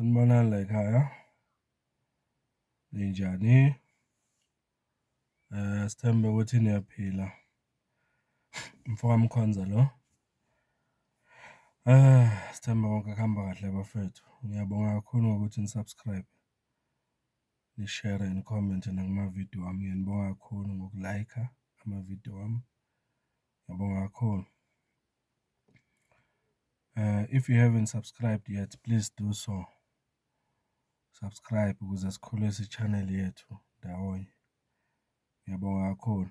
Sanibonani la ekhaya, ninjani? Sithembe ukuthi niyaphila. Mfoka Mkhonza lo. Sithemba konke kuhamba kahle bafethu. Ngiyabonga kakhulu ngokuthi nisubscribe, ni-share, ni-comment nakuma-video wami. Ngiyanibonga kakhulu ngokulayikha ama-video wami. Ngiyabonga kakhulu. If you haven't subscribed yet, please do so. Subscribe ukuze sikhulise i-channel yethu ndawonye. Ngiyabonga kakhulu.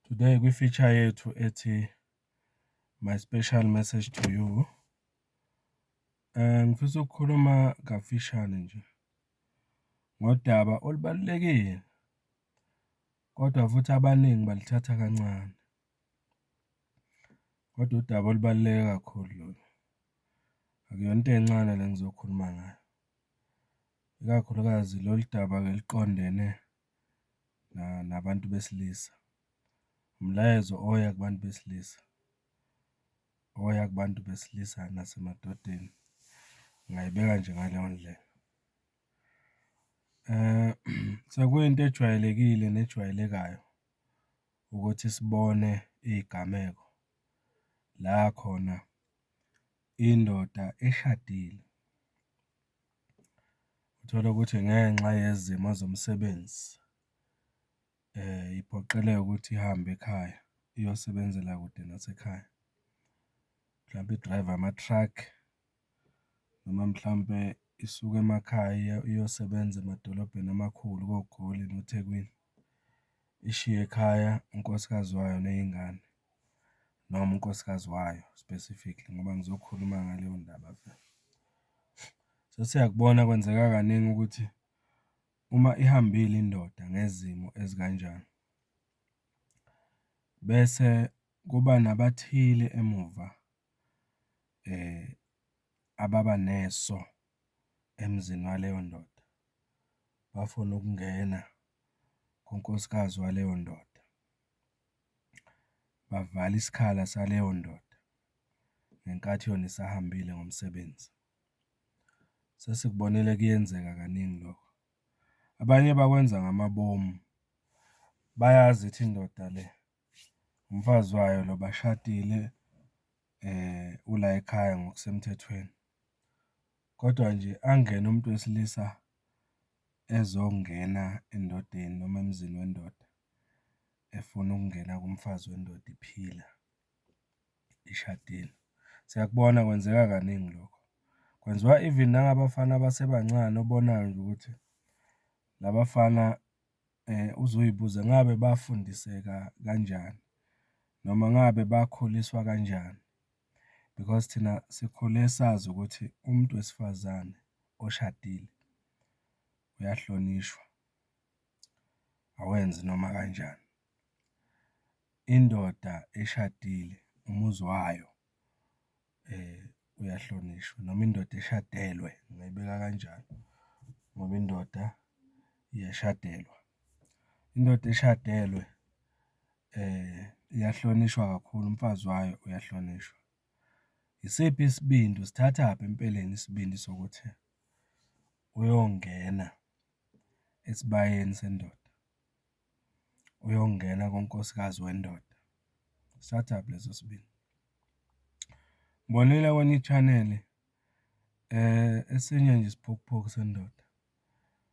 Today kwi-feature yethu ethi my special message to you. Ngifisa ukukhuluma kafishane nje ngodaba olubalulekile, kodwa futhi abaningi balithatha kancane. Kodwa udaba olubaluleke kakhulu lolu. Akuyona into encane le ngizokhuluma ngayo. Ikakhulukazi lolu daba-ke liqondene nabantu besilisa. Umlayezo oya kubantu besilisa. Oya kubantu besilisa nasemadodeni. Ngayibeka nje ngaleyo ndlela. Sekuyinto ejwayelekile nejwayelekayo ukuthi sibone izigameko la khona indoda eshadile uthola ukuthi ngenxa yezimo zomsebenzi iphoqeleka ukuthi ihambe ekhaya iyosebenzela kude nasekhaya. Mhlawumbe i-drive ama-truck noma mhlawumbe isuke emakhaya iyosebenza emadolobheni amakhulu koGoli noThekwini. Ishiye ekhaya unkosikazi wayo nezingane noma unkosikazi wayo specifically ngoba ngizokhuluma ngaleyo ndaba vele. Sesiyakubona kwenzeka kaningi ukuthi uma ihambile indoda ngezimo ezikanjani bese kuba nabathile emuva ababa neso emzini waleyo ndoda. Bafuna ukungena kunkosikazi waleyo ndoda. Bavala isikhala saleyo ndoda ngenkathi yona isahambile ngomsebenzi. Sesikubonile kuyenzeka kaningi lokho. Abanye bakwenza ngamabomu. Bayazi ithi indoda le umfazi wayo lo bashadile ula ekhaya ngokusemthethweni. Kodwa nje angene umuntu wesilisa ezongena endodeni noma emzini wendoda efuna ukungena kumfazi wendoda iphila ishadile. Siyakubona kwenzeka kaningi lokho. Kwenziwa even nangabafana abasebancane obonayo nje ukuthi labafana uzoyibuza ngabe bafundiseka kanjani noma ngabe bakhuliswa kanjani, because thina sikhule sazi ukuthi umuntu wesifazane oshadile uyahlonishwa, awenzi noma kanjani. Indoda eshadile umuzi wayo uyahlonishwa noma indoda eshadelwe, ngingayibeka kanjalo ngoba indoda iyashadelwa. Indoda eshadelwe iyahlonishwa kakhulu, umfazi wayo uyahlonishwa. Isiphi isibindi, usithathaphi empeleni isibindi sokuthi uyongena esibayeni sendoda, uyongena kunkosikazi wendoda? Usithathaphi leso sibindi? Ngibonile kwenye i-channel esinye nje isiphukuphuku sendoda.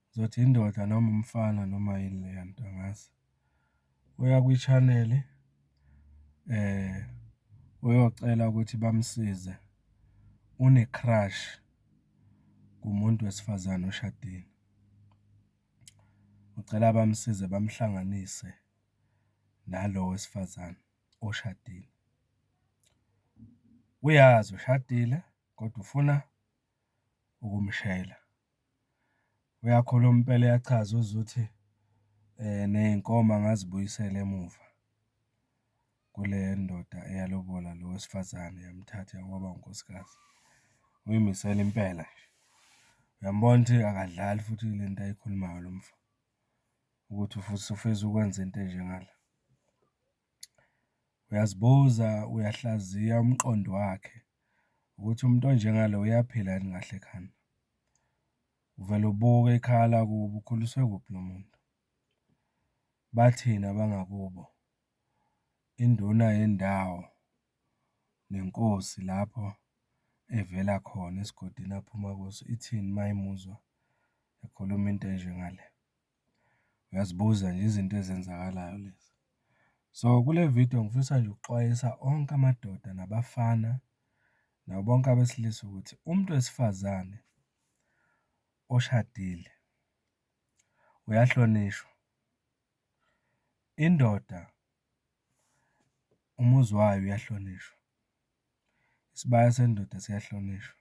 Ngizothi indoda noma umfana noma yini leya nto angazi. Uya kwi-channel uyocela ukuthi bamsize. Une-crush kumuntu wesifazane oshadile. Ucela bamsize bamhlanganise nalo wesifazane oshadile. Uyazi ushadile kodwa ufuna ukumshela. Uyakhuluma impela uyachaza uzwe ukuthi ney'nkomo angazibuyisela emuva kule ndoda eyalobola lo wesifazane yamthatha yakwaba unkosikazi. Uyimisela impela nje. Uyambona ukuthi akadlali futhi le nto ayikhulumayo lo mfo ukuthi futhi ufisa ukwenza into enjengale. Uyazibuza, uyahlaziya umqondo wakhe ukuthi umuntu onjengalo uyaphila yini kahle ekhanda. Uvele ubuke ikhaya lakubo, ukhuliswe kuphi lo muntu. Bathina bangakubo, induna yendawo nenkosi lapho evela khona esigodini aphuma kuso, ithini uma imuzwa ekhuluma into enjengale? Uyazibuza nje izinto ezenzakalayo lezi. So, kule video ngifisa nje ukuxwayisa onke amadoda nabafana nabo bonke abesilisa ukuthi umuntu wesifazane oshadile uyahlonishwa. Indoda umuzi wayo uyahlonishwa. Isibaya sendoda siyahlonishwa.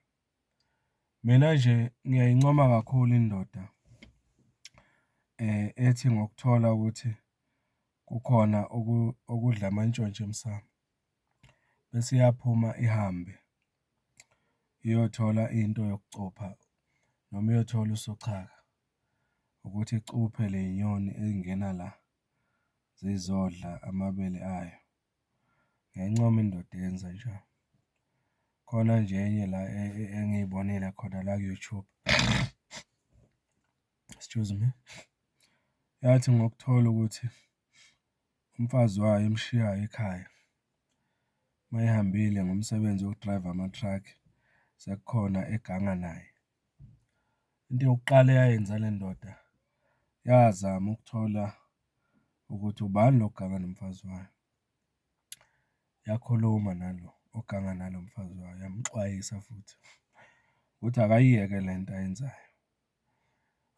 Mina nje ngiyayincoma kakhulu indoda ethi ngokuthola ukuthi kukhona okudla amantshontsho emsamo bese iyaphuma ihambe iyothola into yokucupha noma iyothola usochaka ukuthi icuphe le nyoni ezingena la zizodla amabele ayo. Ngiyayincoma indoda eyenza njalo. Khona nje enye la engiyibonile khona la ku-YouTube, excuse me, yathi ngokuthola ukuthi umfazi wayo emshiyayo ekhaya uma ehambile ngomsebenzi wokudrayiva ama-truck sekukhona eganga naye. Into yokuqala eyayenza le ndoda yazama ukuthola ukuthi ubani lo oganga nomfazi wayo. Yakhuluma nalo oganga nalo mfazi wayo, yamxwayisa futhi ukuthi akayiyeke le nto ayenzayo.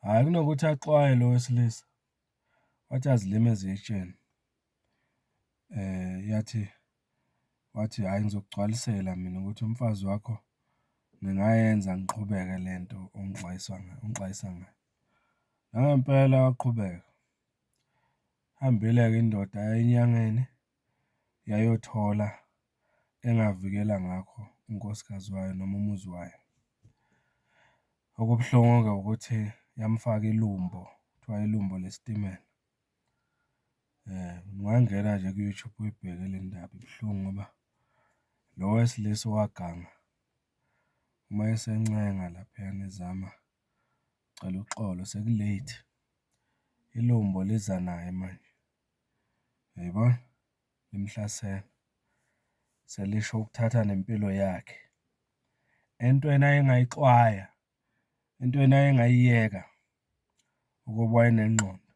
Hhayi kunokuthi axwaye lo wesilisa, wathi azilimeze etsheni. Wathi hhayi ngizokugcwalisela mina ukuthi umfazi wakho ngingayenza ngiqhubeke le nto ongixwayisa ngayo. Nangempela waqhubeka. Hambile-ke indoda yaya enyangeni yayothola engavikela ngakho unkosikazi wayo noma umuzi wayo. Okubuhlungu-ke ukuthi yamfaka ilumbo, kuthiwa ilumbo lesitimela. Ungangena nje ku-YouTube uyibheke le ndaba, ibuhlungu ngoba lo wesilisa owaganga uma esencenga laphayana ezama cela uxolo seku-late. Ilumbo liza naye manje, uyayibona? Limhlasela, selisho ukuthatha nempilo yakhe. Entweni ayengayixwaya, entweni ayengayiyeka ukuba wayenengqondo.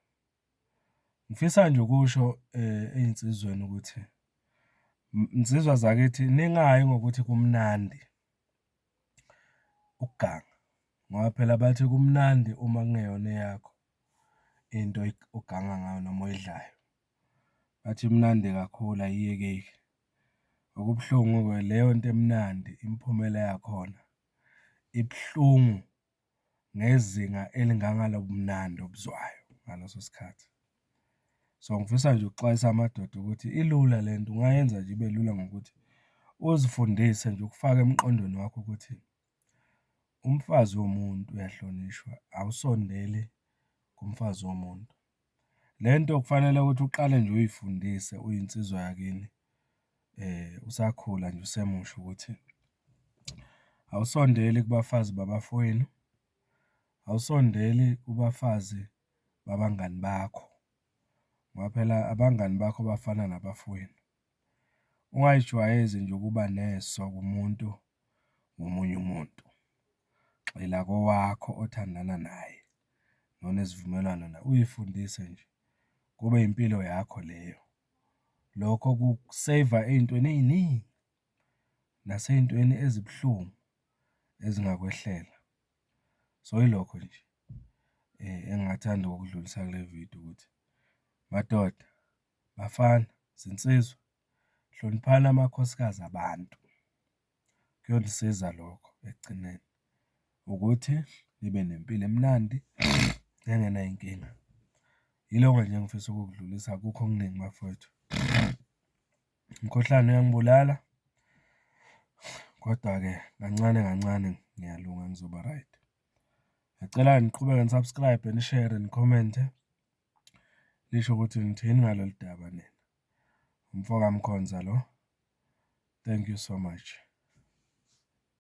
Ngifisa nje ukusho ey'nsizweni ukuthi nsizwa zakithi ningayi ngokuthi kumnandi ukuganga, ngoba phela bathi kumnandi uma kungeyona eyakho into oganga ngayo noma oyidlayo. Bathi imnandi kakhulu ayiyekeki. Okubuhlungu-ke leyo nto emnandi imiphumela yakhona ibuhlungu ngezinga elingangalo bumnandi obuzwayo ngaleso sikhathi. So, ngifisa nje ukuxwayisa amadoda ukuthi ilula le nto, ungayenza nje ibe lula ngokuthi uzifundise nje ukufaka emqondweni wakho ukuthi umfazi womuntu uyahlonishwa, awusondeli kumfazi womuntu. Le nto kufanele ukuthi uqale nje uyifundise uyinsizwa yakini usakhula nje usemusha ukuthi awusondeli kubafazi babafowenu, awusondeli kubafazi babangani bakho ngoba phela abangani bakho bafana nabafowenu. Ungayijwayezi nje ukuba neso kumuntu ngomunye umuntu. Gxila kowakho othandana naye nonesivumelwano naye, uyifundise nje kube impilo yakho leyo. Lokho kukuseyiva ey'ntweni ey'ningi nasey'ntweni ezibuhlungu ezingakwehlela. So, yilokho nje engingathanda ukukudlulisa kule video ukuthi madoda, bafana, zinsizwa, hloniphani amakhosikazi abantu. Kuyonisiza lokho ekugcineni ukuthi nibe nempilo emnandi nengenay'nkinga. Yilokho nje engifisa ukukudlulisa, akukho okuningi bafowethu. Umkhuhlane uyangibulala kodwa-ke kancane kancane ngiyalunga, ngizoba right. Ngiyacela niqhubeke ni-subscribe, nishere, nikhomente, lisho ukuthi ngithini ngalolu daba nina. Umfoka Mkhonza lo. Thank you so much.